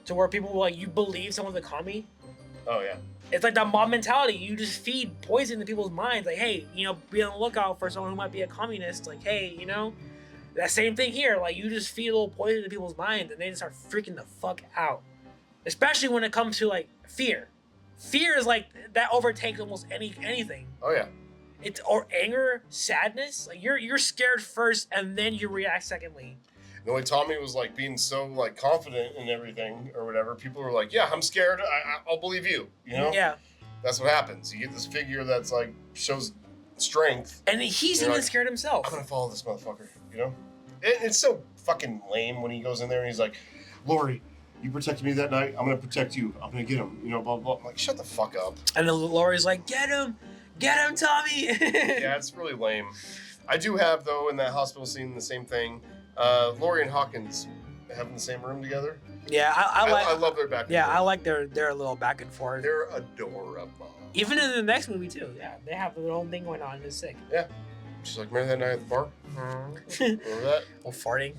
to where people were like, you believe someone's a commie? Oh yeah. It's like that mob mentality. You just feed poison to people's minds. Like, hey, you know, be on the lookout for someone who might be a communist. Like, hey, you know, that same thing here. Like, you just feed a little poison to people's minds, and they just start freaking the fuck out. Especially when it comes to like fear. Fear is like that overtakes almost anything. Oh yeah. It's or anger, sadness. Like you're scared first, and then you react secondly. The way Tommy was like being so like confident in everything or whatever, people were like, "Yeah, I'm scared. I'll believe you." You know? Yeah. That's what happens. You get this figure that's like shows strength, and he's even like, scared himself. I'm gonna follow this motherfucker. You know? It's so fucking lame when he goes in there and he's like, "Lori, you protected me that night. I'm gonna protect you. I'm gonna get him." You know, blah blah. I'm like, shut the fuck up. And then Lori's like, "Get him, Tommy." Yeah, it's really lame. I do have though in that hospital scene the same thing. Lori and Hawkins having the same room together. Yeah, I love their back and forth. I forth. like their little back and forth. They're adorable. Even in the next movie too. Yeah, they have their own thing going on. It's sick. Yeah. She's like, remember that night at the bar? Remember that? Well, farting.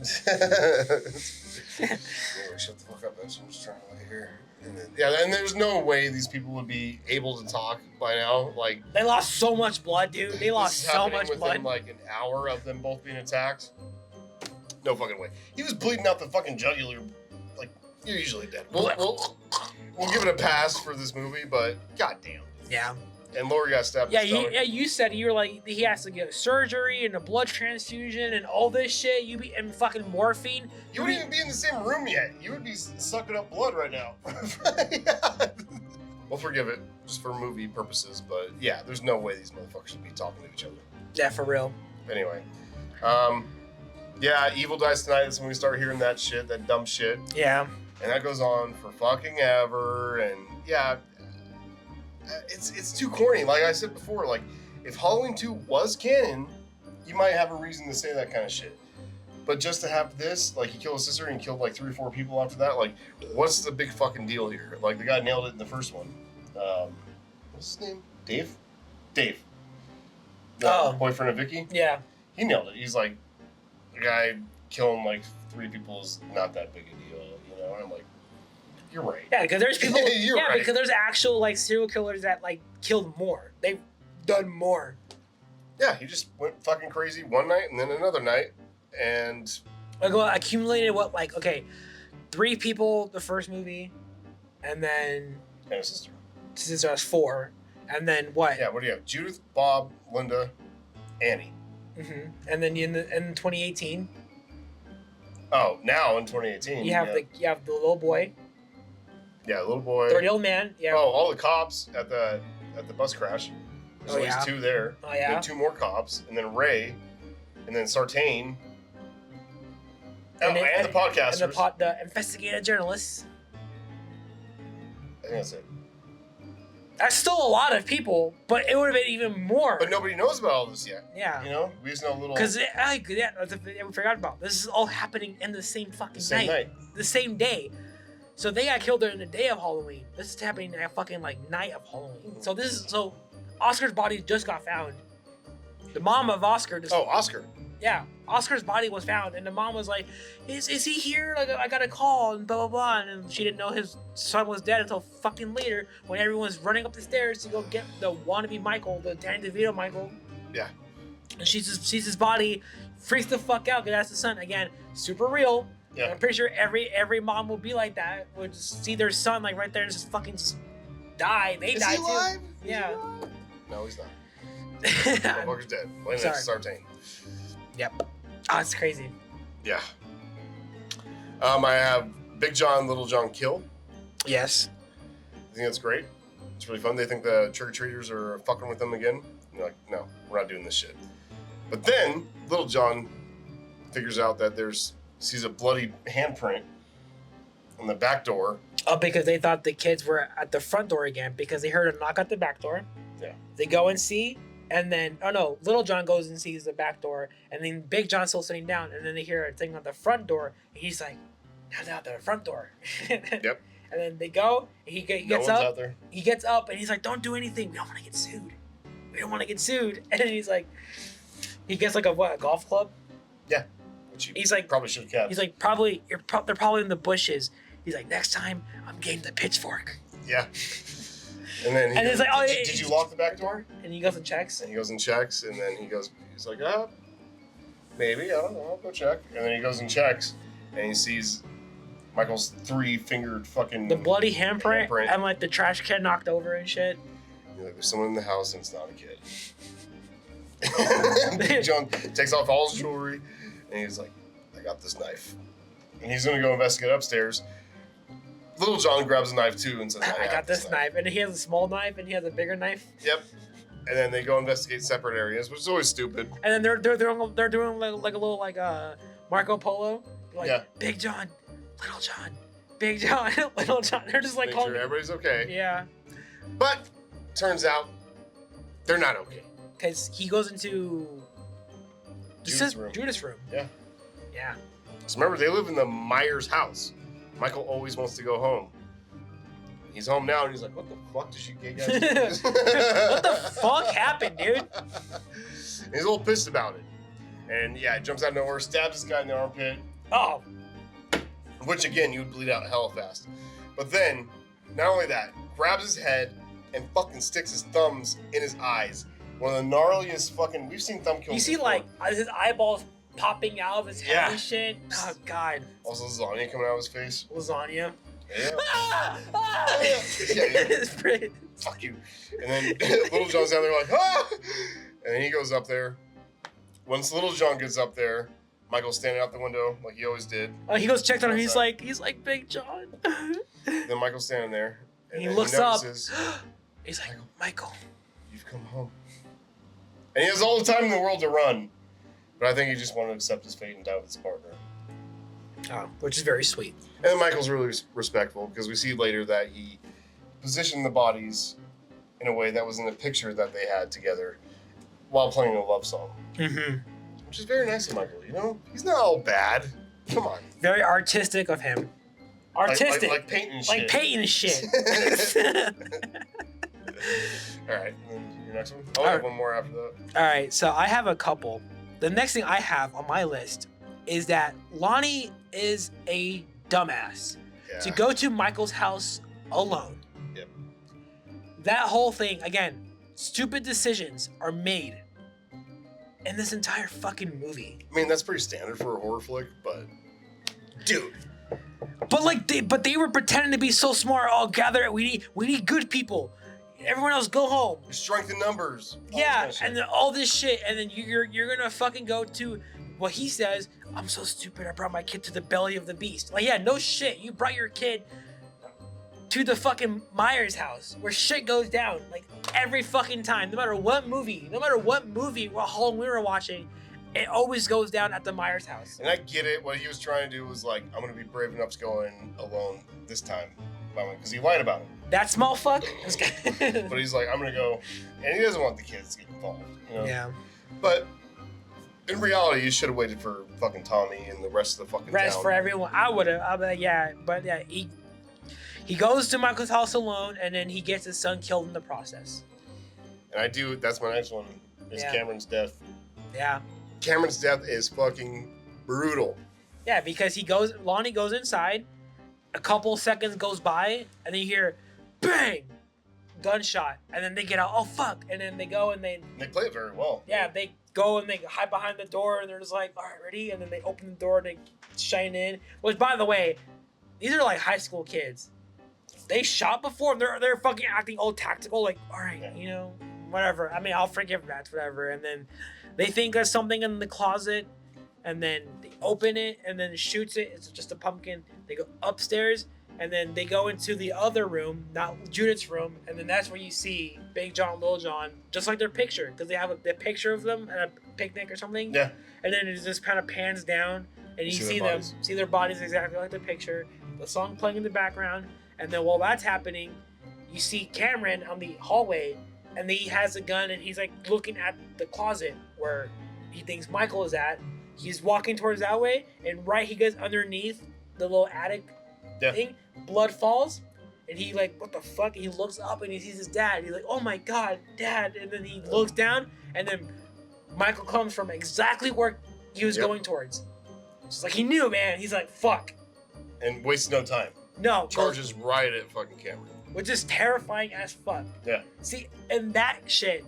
Shut the fuck up. I'm just trying to hear. And there's no way these people would be able to talk by now. Like they lost so much blood, dude. They lost so much blood. Within like an hour of them both being attacked. No fucking way. He was bleeding out the fucking jugular. Like you're usually dead. We'll give it a pass for this movie, but goddamn. Yeah. And Lori got stabbed. Yeah, you said you were like he has to get surgery and a blood transfusion and all this shit. And fucking morphine. You wouldn't even be in the same room yet. You would be sucking up blood right now. We'll forgive it just for movie purposes, but yeah, there's no way these motherfuckers would be talking to each other. Yeah, for real. Anyway, yeah, Evil Dies Tonight. That's when we start hearing that shit, that dumb shit. Yeah. And that goes on for fucking ever, and yeah. It's too corny. Like I said before, like if Halloween 2 was canon, you might have a reason to say that kind of shit. But just to have this, like he killed his sister and killed like 3 or 4 people after that, like what's the big fucking deal here? Like the guy nailed it in the first one. What's his name? Dave. The boyfriend of Vicky. Yeah. He nailed it. He's like, the guy killing like 3 people is not that big a deal, you know? And I'm like, you're right. Yeah, because there's people. Right. Because there's actual like serial killers that like killed more. They've done more. Yeah, he just went fucking crazy one night and then another night, and like accumulated 3 people the first movie, and then and a sister. Sister has 4, and then what? Yeah, what do you have? Judith, Bob, Linda, Annie. Mm-hmm. And then in 2018. Oh, now in 2018. You have the little boy. Yeah, little boy. 30-year-old man. Yeah. Oh, all the cops at the bus crash. There's at least 2 there. Oh yeah. Then 2 more cops, and then Ray, and then Sartain. And the podcasters. And the investigative journalists. I think that's it. That's still a lot of people, but it would have been even more. But nobody knows about all this yet. Yeah. You know, we just know a little. Because we forgot about this is all happening in the same fucking night. The same day. So they got killed during the day of Halloween. This is happening at fucking like night of Halloween. So Oscar's body just got found. The mom of Oscar just... Oh, Oscar. Yeah, Oscar's body was found, and the mom was like, is he here? Like, I got a call, and blah, blah, blah. And she didn't know his son was dead until fucking later, when everyone's running up the stairs to go get the wannabe Michael, the Danny DeVito Michael. Yeah. And she sees his body, freaks the fuck out, because that's the son. Again, super real. Yeah. I'm pretty sure every mom will be like that, would just see their son, like, right there, and just fucking just die. They die, too. Alive? Yeah. No, he's not. Motherfucker's dead. Laying next to Sartain. Yep. Oh, it's crazy. Yeah. I have Big John, Little John kill. Yes. I think that's great. It's really fun. They think the trick-or-treaters are fucking with them again. And you're like, no, we're not doing this shit. But then Little John figures out that sees a bloody handprint on the back door. Oh, because they thought the kids were at the front door again, because they heard a knock at the back door. Yeah. They go and see, and then, oh no, Little John goes and sees the back door, and then Big John's still sitting down, and then they hear a thing on the front door, and he's like, now the front door. Yep. And then they go, he gets No one's up. out there. He gets up, and he's like, don't do anything. We don't want to get sued. We don't want to get sued. And then he's like, he gets like a golf club? Yeah. Which he's like, probably should have kept. He's like, they're probably in the bushes. He's like, next time, I'm getting the pitchfork. Yeah. And then it's like, oh, did you lock the back door? And he goes and checks. And he goes and checks, and then he's like, maybe, I don't know, I'll go check. And then he goes and checks, and he sees Michael's 3-fingered fucking... The bloody handprint, and like the trash can knocked over and shit. You're like, there's someone in the house, and it's not a kid. Big John takes off all his jewelry, and he's like, I got this knife. And he's going to go investigate upstairs. Little John grabs a knife too and says, I got this knife. And he has a small knife and he has a bigger knife. Yep. And then they go investigate separate areas, which is always stupid. And then they're doing like a little Marco Polo. Like, yeah. Big John, Little John, Big John, Little John. They're just like make calling sure everybody's okay. Yeah. But turns out they're not okay. Because he goes into Judas' room. Yeah. Yeah. So remember, they live in the Myers house. Michael always wants to go home. He's home now, and he's like, what the fuck did you gay guys do? What the fuck happened, dude? And he's a little pissed about it. And yeah, jumps out of nowhere, stabs this guy in the armpit. Oh. Which, again, you would bleed out hella fast. But then, not only that, grabs his head and fucking sticks his thumbs in his eyes. One of the gnarliest fucking... We've seen thumb kills. You see, before. like, his eyeballs popping out of his head and shit. Oh, God. Also, lasagna coming out of his face. Lasagna. Yeah. Yeah. It's pretty... Fuck you. And then Little John's down there like, ah! And then he goes up there. Once Little John gets up there, Michael's standing out the window like he always did. He goes checked on him. He's like, Big John. Then Michael's standing there. And he looks up. He's like, Michael, you've come home. And he has all the time in the world to run. But I think he just wanted to accept his fate and die with his partner. Oh, which is very sweet. And Michael's really respectful because we see later that he positioned the bodies in a way that was in the picture that they had together while playing a love song. Mm-hmm. Which is very nice of Michael, you know? He's not all bad. Come on. Very artistic of him. Artistic. Like painting shit. Like painting shit. All right, and then your next one? I'll have one more after that. All right, so I have a couple. The next thing I have on my list is that Lonnie is a dumbass to go to Michael's house alone. Yep. That whole thing, again, stupid decisions are made in this entire fucking movie. I mean, that's pretty standard for a horror flick, but dude. But they were pretending to be so smart. Oh, gather it. We need good people. Everyone else go home. Strength in numbers. Yeah, and then all this shit, and then you're gonna fucking go to what he says. I'm so stupid. I brought my kid to the belly of the beast. Like, yeah, no shit. You brought your kid to the fucking Myers house where shit goes down like every fucking time. No matter what movie, what Halloween we were watching, it always goes down at the Myers house. And I get it. What he was trying to do was like, I'm gonna be brave enough to go in alone this time, because he lied about it. That small fuck. But he's like, I'm gonna go, and he doesn't want the kids to get involved. You know? Yeah. But in reality, you should have waited for fucking Tommy and the rest of the fucking town. For everyone. I would have. I'd be like, yeah, but yeah, he goes to Michael's house alone, and then he gets his son killed in the process. And that's my next one. is Cameron's death. Yeah. Cameron's death is fucking brutal. Yeah, because Lonnie goes inside, a couple seconds goes by, and then you hear, bang, gunshot, and then they get out, oh fuck, and then they go and they play it very well. Yeah, they go and they hide behind the door, and they're just like, all right, ready, and then they open the door and they shine in. Which, by the way, these are like high school kids. They shot before, they're fucking acting all tactical, like, all right, you know, whatever. I mean, I'll forgive that, whatever. And then they think there's something in the closet, and then they open it, and then it shoots it. It's just a pumpkin. They go upstairs, and then they go into the other room, not Judith's room, and then that's where you see Big John, Little John, just like their picture, because they have a picture of them at a picnic or something. Yeah. And then it just kind of pans down, and you see them, see their bodies exactly like the picture, the song playing in the background, and then while that's happening, you see Cameron on the hallway, and he has a gun, and he's like looking at the closet where he thinks Michael is at. He's walking towards that way, and right he goes underneath the little attic thing. Blood falls, and he like, what the fuck? And he looks up and he sees his dad. He's like, oh my god, Dad! And then he looks down, and then Michael comes from exactly where he was going towards. It's like he knew, man. He's like, fuck. And wastes no time. No. Charges right at fucking Cameron. Which is terrifying as fuck. Yeah. See, and that shit,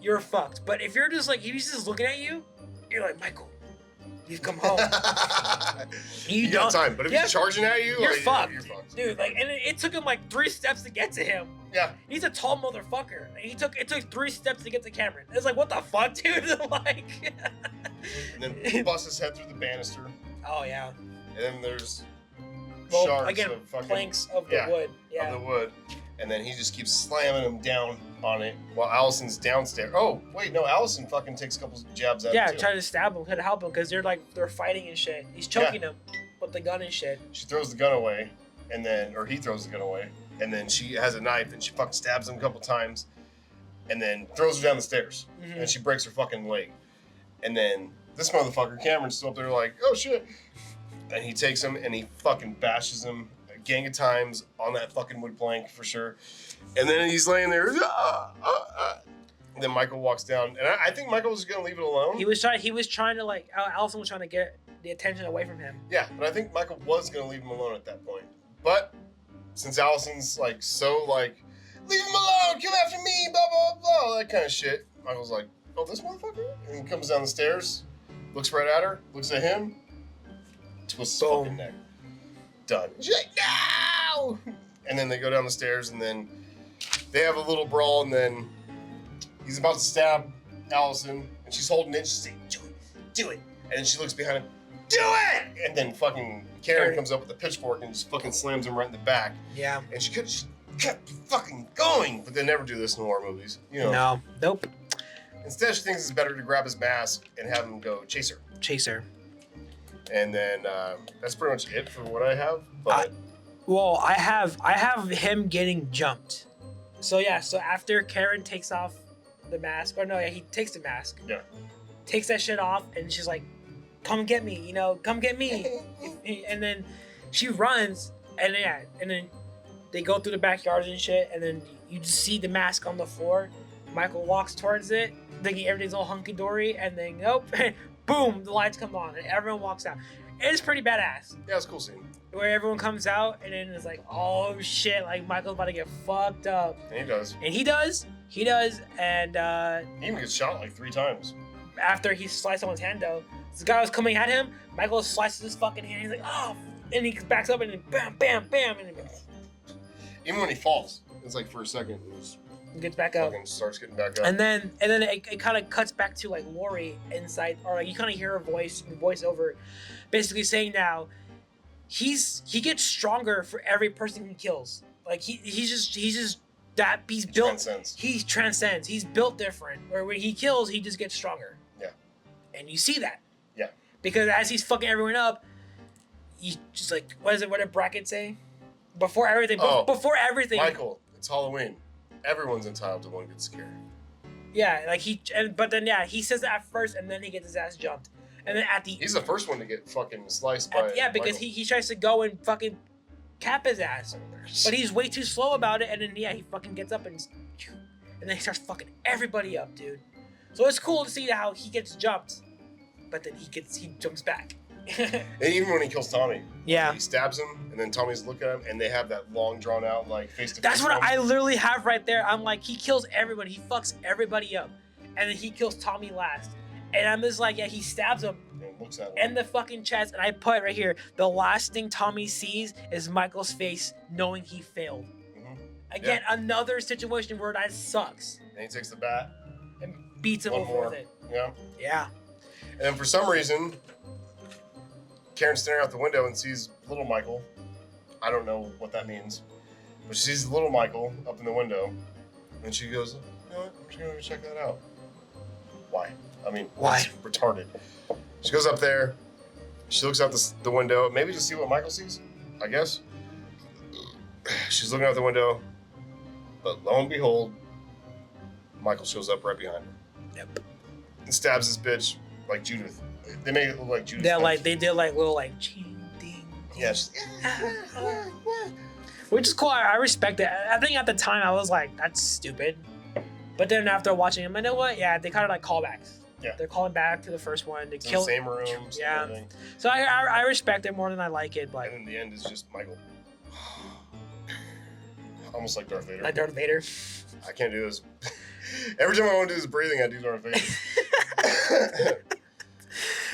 you're fucked. But if you're just like, if he's just looking at you, you're like, Michael, you've come home. you got time. But if he's charging at you, you're like, fucked. You're fucked. Dude, like, and it took him like 3 steps to get to him. Yeah. He's a tall motherfucker. It took 3 steps to get to Cameron. It's like, what the fuck, dude? Like. And then he busts his head through the banister. Oh yeah. And then there's shards again, of fucking planks of the wood. Yeah. Of the wood. And then he just keeps slamming him down on it while Allison's downstairs. Oh, wait, no, Allison fucking takes a couple jabs at him. Yeah, trying to stab him, to help him, because they're fighting and shit. He's choking him with the gun and shit. She throws the gun away, and then, or he throws the gun away, and then she has a knife and she fucking stabs him a couple times, and then throws her down the stairs, and she breaks her fucking leg. And then this motherfucker, Cameron's still up there like, oh shit. And he takes him and he fucking bashes him a gang of times on that fucking wood plank for sure. And then he's laying there. And then Michael walks down, and I think Michael was gonna leave it alone. He was trying to like, Allison was trying to get the attention away from him. Yeah, but I think Michael was gonna leave him alone at that point. But since Allison's like so like, leave him alone, come after me, blah blah blah, that kind of shit. Michael's like, oh, this motherfucker, and he comes down the stairs, looks right at her, looks at him, twists his fucking neck. Done. She's like, no! And then they go down the stairs, and then they have a little brawl, and then he's about to stab Allison, and she's holding it. She's saying, do it. And then she looks behind him, do it! And then fucking Karen comes up with a pitchfork and just fucking slams him right in the back. Yeah. And she kept fucking going, but they never do this in horror movies. You know. No. Nope. Instead, she thinks it's better to grab his mask and have him go chase her. And then that's pretty much it for what I have. But I have him getting jumped. So after Karen takes off the mask, he takes the mask. Yeah. Takes that shit off, and she's like, "Come get me, come get me." And then she runs, and then they go through the backyards and shit, and then you just see the mask on the floor. Michael walks towards it, thinking everything's all hunky dory, and then nope. Boom, the lights come on and everyone walks out. It's pretty badass. Yeah, it's a cool scene. Where everyone comes out and then it's like, oh shit, like Michael's about to get fucked up. And he does. And he does. And he even gets shot like 3 times. After he sliced someone's hand though, this guy was coming at him, Michael slices his fucking hand, he's like, oh, and he backs up and then bam, bam, bam, and then even when he falls, it's like for a second, he gets back up. Fucking starts getting back up. And then it kind of cuts back to like Lori inside, or like you kind of hear her voice over, basically saying now, he gets stronger for every person he kills. Like he's just that he's built. Transcends. He transcends. He's built different. Where when he kills, he just gets stronger. Yeah. And you see that. Yeah. Because as he's fucking everyone up, he just like what did Brackett say? Before everything. Before everything. Michael, it's Halloween. Everyone's entitled to one good scare. Yeah, like he says that at first, and then he gets his ass jumped, and then he's the first one to get fucking sliced by. Because he tries to go and fucking cap his ass, but he's way too slow about it, and then he fucking gets up and then he starts fucking everybody up, dude. So it's cool to see how he gets jumped, but then he jumps back. And even when he kills Tommy, Yeah, he stabs him, and then Tommy's looking at him, and they have that long, drawn out like face to face. that's what I literally have right there. I'm like, he kills everybody, he fucks everybody up, and then he kills Tommy last, and I'm just like, yeah, he stabs him looks at him in the fucking chest, and I put right here, the last thing Tommy sees is Michael's face, knowing he failed. Again, another situation where that sucks. And he takes the bat and beats him over with it. Yeah. Yeah. And then for some reason, Karen's staring out the window and sees little Michael. I don't know what that means, but she sees little Michael up in the window, and she goes, "You know what? I'm just gonna check that out." Why? I mean, why? It's retarded. She goes up there. She looks out the window, maybe to see what Michael sees. I guess. She's looking out the window, but lo and behold, Michael shows up right behind her. Yep. And stabs this bitch like Judith. They make it look like Judith. Yeah, like they did like little like ching ding. Yeah. Which is cool. I respect it. I think at the time I was like, that's stupid. But then after watching them, I know what? Yeah, they kind of like callbacks. Yeah. They're calling back to the first one to kill the same rooms. Yeah. And everything. So I respect it more than I like it, but. And in the end, it's just Michael. Almost like Darth Vader. Like Darth Vader. I can't do this. Every time I want to do this breathing, I do Darth Vader.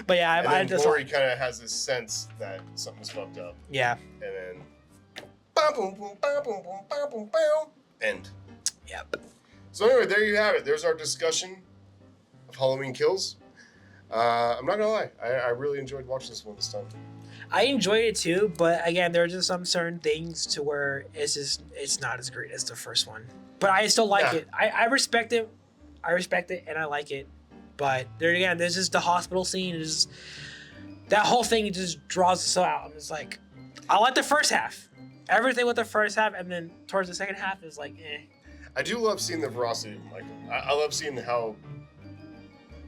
But yeah, I just. Lori kind of has this sense that something's fucked up. Yeah. And then. Bam, boom, boom, bam, boom, boom, bam, boom, bam. End. Yep. So anyway, there you have it. There's our discussion of Halloween Kills. I'm not gonna lie, I really enjoyed watching this one this time. I enjoyed it too, but again, there are just some certain things to where it's not as great as the first one. But I still like it. I respect it. I respect it and I like it. But there again, there's just the hospital scene. Is that whole thing just draws us out. I'm just like, I like the first half. Everything with the first half, and then towards the second half is like, eh. I do love seeing the veracity of Michael. I love seeing how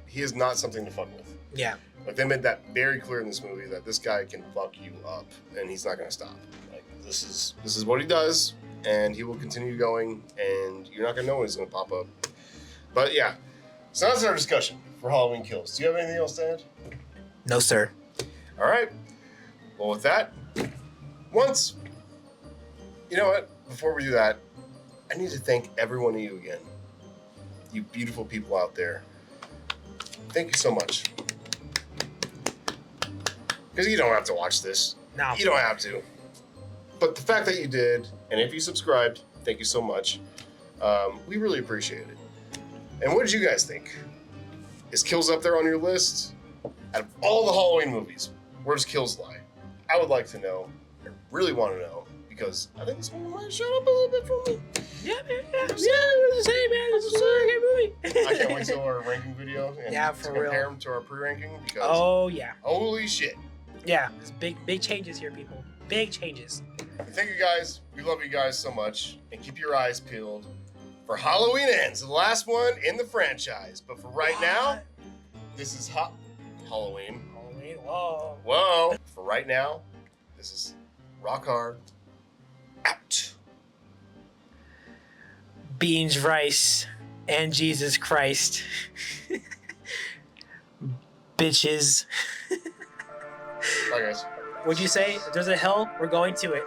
he is not something to fuck with. Yeah. Like, they made that very clear in this movie that this guy can fuck you up, and he's not gonna stop. Like, this is what he does, and he will continue going, and you're not gonna know when he's gonna pop up. But yeah, so that's our discussion for Halloween Kills. Do you have anything else to add? No, sir. All right. Well, with that, you know what? Before we do that, I need to thank every one of you again. You beautiful people out there. Thank you so much. Because you don't have to watch this. No. You don't have to. But the fact that you did, and if you subscribed, thank you so much. We really appreciate it. And what did you guys think? Is Kills up there on your list? Out of all the Halloween movies, where does Kills lie? I would like to know. I really want to know. Because I think this one might shut up a little bit for me. Yeah, man. Yeah, it's the same, man. It's a great movie. I can't wait till our ranking video and for to real. compare them to our pre-ranking because Oh yeah. Holy shit. Yeah, there's big changes here, people. Big changes. Thank you guys. We love you guys so much. And keep your eyes peeled for Halloween Ends, the last one in the franchise. But for right now, this is Halloween. Halloween. Whoa. Whoa. For right now, this is Rock Hard. Out. Beans, rice, and Jesus Christ. Bitches. Bye, guys. What'd you say? If there's a hell, we're going to it.